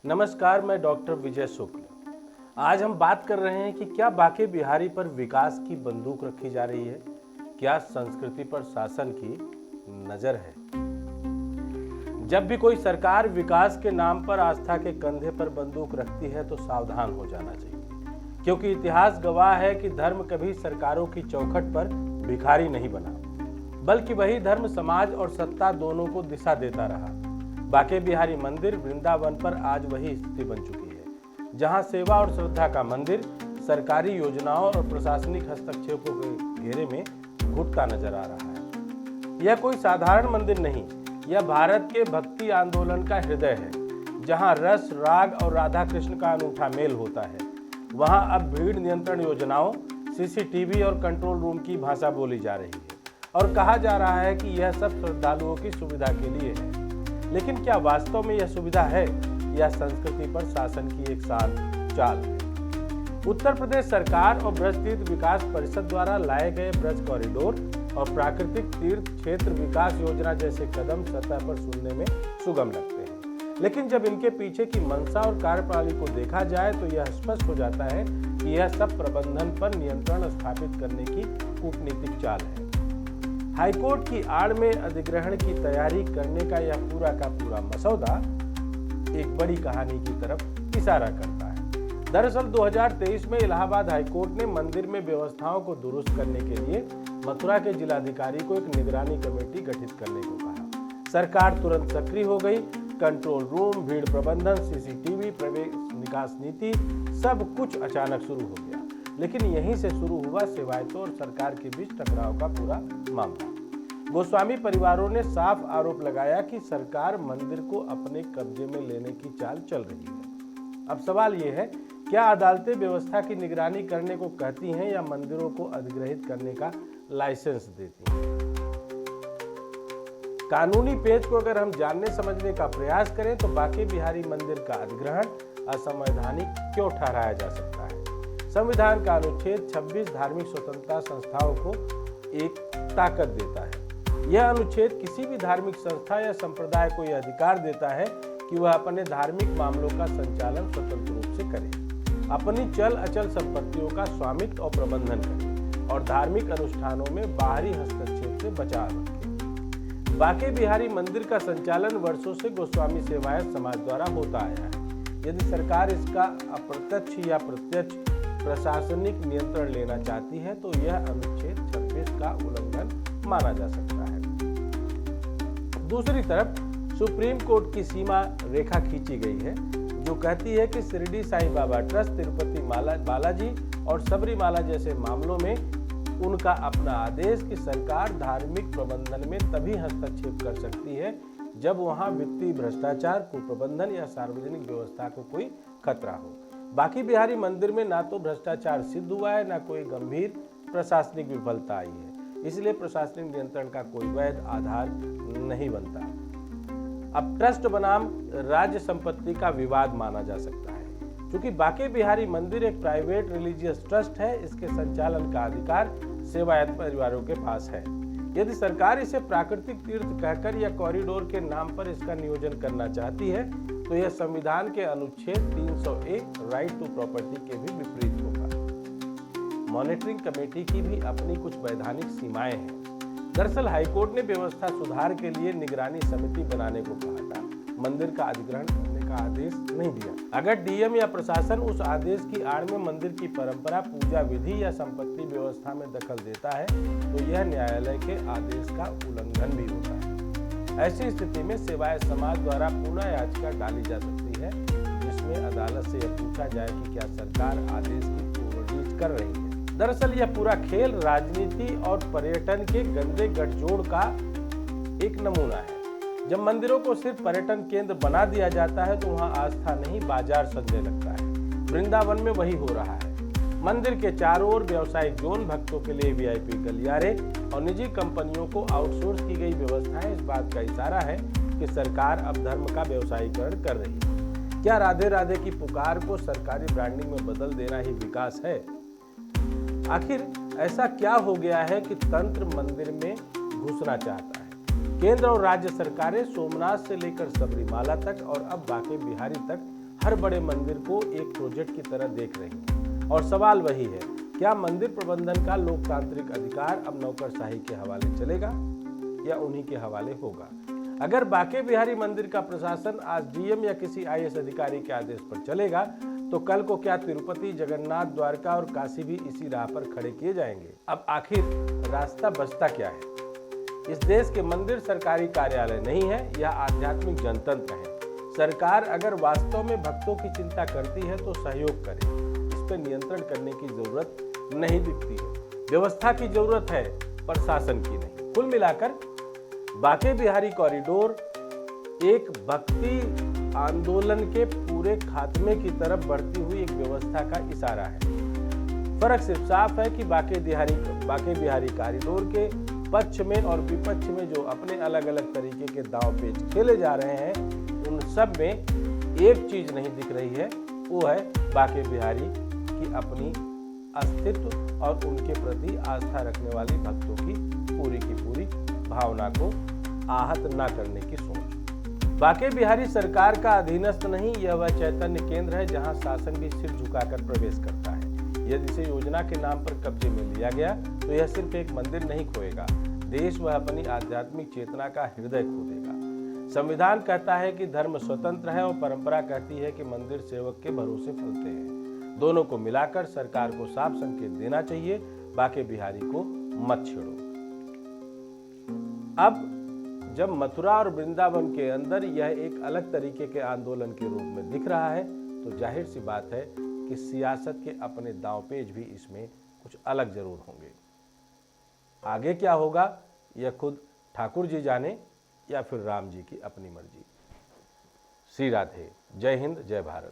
नमस्कार, मैं डॉक्टर विजय शुक्ल। आज हम बात कर रहे हैं कि क्या बांके बिहारी पर विकास की बंदूक रखी जा रही है, क्या संस्कृति पर शासन की नजर है। जब भी कोई सरकार विकास के नाम पर आस्था के कंधे पर बंदूक रखती है तो सावधान हो जाना चाहिए, क्योंकि इतिहास गवाह है कि धर्म कभी सरकारों की चौखट पर भिखारी नहीं बना, बल्कि वही धर्म समाज और सत्ता दोनों को दिशा देता रहा। बांके बिहारी मंदिर वृंदावन पर आज वही स्थिति बन चुकी है, जहां सेवा और श्रद्धा का मंदिर सरकारी योजनाओं और प्रशासनिक हस्तक्षेपों के घेरे में घुटता नजर आ रहा है। यह कोई साधारण मंदिर नहीं, यह भारत के भक्ति आंदोलन का हृदय है, जहां रस, राग और राधा कृष्ण का अनूठा मेल होता है। वहां अब भीड़ नियंत्रण योजनाओं, सीसीटीवी और कंट्रोल रूम की भाषा बोली जा रही है और कहा जा रहा है कि यह सब श्रद्धालुओं की सुविधा के लिए है। लेकिन क्या वास्तव में यह सुविधा है या संस्कृति पर शासन की एक चाल है? उत्तर प्रदेश सरकार और ब्रज तीर्थ विकास परिषद द्वारा लाए गए ब्रज कॉरिडोर और प्राकृतिक तीर्थ क्षेत्र विकास योजना जैसे कदम सतह पर सुनने में सुगम लगते हैं, लेकिन जब इनके पीछे की मंशा और कार्यप्रणाली को देखा जाए तो यह स्पष्ट हो जाता है कि यह सब प्रबंधन पर नियंत्रण स्थापित करने की कूटनीतिक चाल है। हाईकोर्ट की आड़ में अधिग्रहण की तैयारी करने का यह पूरा का पूरा मसौदा एक बड़ी कहानी की तरफ इशारा करता है। दरअसल 2023 में इलाहाबाद हाईकोर्ट ने मंदिर में व्यवस्थाओं को दुरुस्त करने के लिए मथुरा के जिलाधिकारी को एक निगरानी कमेटी गठित करने को कहा। सरकार तुरंत सक्रिय हो गई। कंट्रोल रूम, भीड़ प्रबंधन, सीसीटीवी, प्रवेश निकास नीति, सब कुछ अचानक शुरू हो गया। लेकिन यहीं से शुरू हुआ सेवायतों और सरकार के बीच टकराव का पूरा मामला। गोस्वामी परिवारों ने साफ आरोप लगाया कि सरकार मंदिर को अपने कब्जे में लेने की चाल चल रही है। अब सवाल यह है, क्या अदालतें व्यवस्था की निगरानी करने को कहती हैं या मंदिरों को अधिग्रहित करने का लाइसेंस देती हैं? कानूनी पेच को अगर हम जानने समझने का प्रयास करें तो बांके बिहारी मंदिर का अधिग्रहण असंवैधानिक क्यों ठहराया जा सकता है? संविधान का अनुच्छेद 26 धार्मिक स्वतंत्रता संस्थाओं को एक ताकत देता है। यह अनुच्छेद किसी भी धार्मिक संस्था या संप्रदाय को यह अधिकार देता है कि वह अपने धार्मिक मामलों का संचालन स्वतंत्र रूप से करे, अपनी चल अचल संपत्तियों का स्वामित्व और प्रबंधन करे और धार्मिक अनुष्ठानों में बाहरी हस्तक्षेप से बचाव रखे। बांके बिहारी मंदिर का संचालन वर्षों से गोस्वामी सेवायत समाज द्वारा होता आया है। यदि सरकार इसका अप्रत्यक्ष या प्रत्यक्ष प्रशासनिक नियंत्रण लेना चाहती है तो यह अनुच्छेद 26 का उल्लंघन माना जा सकता है। दूसरी तरफ सुप्रीम कोर्ट की सीमा रेखा खींची गई है, जो कहती है कि शिरडी साईं बाबा ट्रस्ट, तिरुपति बालाजी और सबरीमाला जैसे मामलों में उनका अपना आदेश कि सरकार धार्मिक प्रबंधन में तभी हस्तक्षेप कर सकती है जब वहां वित्तीय भ्रष्टाचार, कुप्रबंधन या सार्वजनिक व्यवस्था को कोई खतरा हो। बांके बिहारी मंदिर में ना तो भ्रष्टाचार सिद्ध हुआ है, ना कोई गंभीर प्रशासनिक विफलता आई है, इसलिए प्रशासनिक नियंत्रण का कोई वैध आधार नहीं बनता। अब ट्रस्ट बनाम राज्य संपत्ति का विवाद माना जा सकता है। क्योंकि बांके बिहारी मंदिर एक प्राइवेट रिलीजियस ट्रस्ट है, इसके संचालन का अधिकार सेवायत परिवारों के पास है। यदि सरकार इसे प्राकृतिक तीर्थ कहकर या कॉरिडोर के नाम पर इसका नियोजन करना चाहती है तो यह संविधान के अनुच्छेद 301 राइट टू प्रॉपर्टी के भी विपरीत होगा। मॉनिटरिंग कमेटी की भी अपनी कुछ वैधानिक सीमाएं हैं। दरअसल हाईकोर्ट ने व्यवस्था सुधार के लिए निगरानी समिति बनाने को कहा था, मंदिर का अधिग्रहण करने का आदेश नहीं दिया। अगर डीएम या प्रशासन उस आदेश की आड़ में मंदिर की परंपरा, पूजा विधि या संपत्ति व्यवस्था में दखल देता है तो यह न्यायालय के आदेश का उल्लंघन भी होता है। ऐसी स्थिति में सेवायत समाज द्वारा पुनः याचिका डाली जा सकती है, जिसमें अदालत से यह पूछा जाए कि क्या सरकार आदेश की ओवररीच कर रही है। दरअसल यह पूरा खेल राजनीति और पर्यटन के गंदे गठजोड़ का एक नमूना है। जब मंदिरों को सिर्फ पर्यटन केंद्र बना दिया जाता है तो वहां आस्था नहीं, बाजार सजने लगता है। वृंदावन में वही हो रहा है। मंदिर के चारों ओर व्यावसायिक जोन, भक्तों के लिए वीआईपी गलियारे और निजी कंपनियों को आउटसोर्स की गई व्यवस्थाएं इस बात का इशारा है कि सरकार अब धर्म का व्यवसायीकरण कर रही है। क्या राधे राधे की पुकार को सरकारी ब्रांडिंग में बदल देना ही विकास है? आखिर ऐसा क्या हो गया है कि तंत्र मंदिर में घुसना चाहता है? केंद्र और राज्य सरकारें सोमनाथ से लेकर सबरीमाला तक और अब बांके बिहारी तक हर बड़े मंदिर को एक प्रोजेक्ट की तरह देख रही हैं। और सवाल वही है, क्या मंदिर प्रबंधन का लोकतांत्रिक अधिकार अब नौकरशाही के हवाले चलेगा या उन्हीं के हवाले होगा? अगर बांके बिहारी मंदिर का प्रशासन आज डीएम या किसी आईएएस अधिकारी के आदेश पर चलेगा तो कल को क्या तिरुपति, जगन्नाथ, द्वारका और काशी भी इसी राह पर खड़े किए जाएंगे? अब आखिर रास्ता बचता क्या है? इस देश के मंदिर सरकारी कार्यालय नहीं है, यह आध्यात्मिक जनतंत्र है। सरकार अगर वास्तव में भक्तों की चिंता करती है तो सहयोग करे, इस पर नियंत्रण करने की जरूरत नहीं दिखती है। व्यवस्था की जरूरत है, प्रशासन की नहीं। कुल मिलाकर बांके बिहारी कॉरिडोर एक भक्ति आंदोलन के पूरे खात्मे की तरफ बढ़ती हुई एक व्यवस्था का इशारा है। फर्क सिर्फ साफ है कि बांके बिहारी कॉरिडोर के पक्ष में और विपक्ष में जो अपने अलग अलग तरीके के दांव पेच खेले जा रहे हैं, उन सब में एक चीज नहीं दिख रही है, वो है बांके बिहारी की अपनी अस्तित्व और उनके प्रति आस्था रखने वाले भक्तों की पूरी भावना को आहत न करने की सोच। बांके बिहारी सरकार का अधीनस्थ नहीं, यह वह चैतन्य केंद्र है जहां शासन भी सिर झुकाकर प्रवेश करता है। यदि इसे योजना के नाम पर कब्जे में लिया गया तो यह सिर्फ एक मंदिर नहीं खोएगा, देश वह अपनी आध्यात्मिक चेतना का हृदय खो देगा। संविधान कहता है कि धर्म स्वतंत्र है और परंपरा कहती है कि मंदिर सेवक के भरोसे फलते हैं। दोनों को मिलाकर सरकार को साफ संकेत देना चाहिए, बांके बिहारी को मत छेड़ो। अब जब मथुरा और वृंदावन के अंदर यह एक अलग तरीके के आंदोलन के रूप में दिख रहा है तो जाहिर सी बात है कि सियासत के अपने दांवपेच भी इसमें कुछ अलग जरूर होंगे। आगे क्या होगा यह खुद ठाकुर जी जाने या फिर राम जी की अपनी मर्जी। श्री राधे। जय हिंद, जय भारत।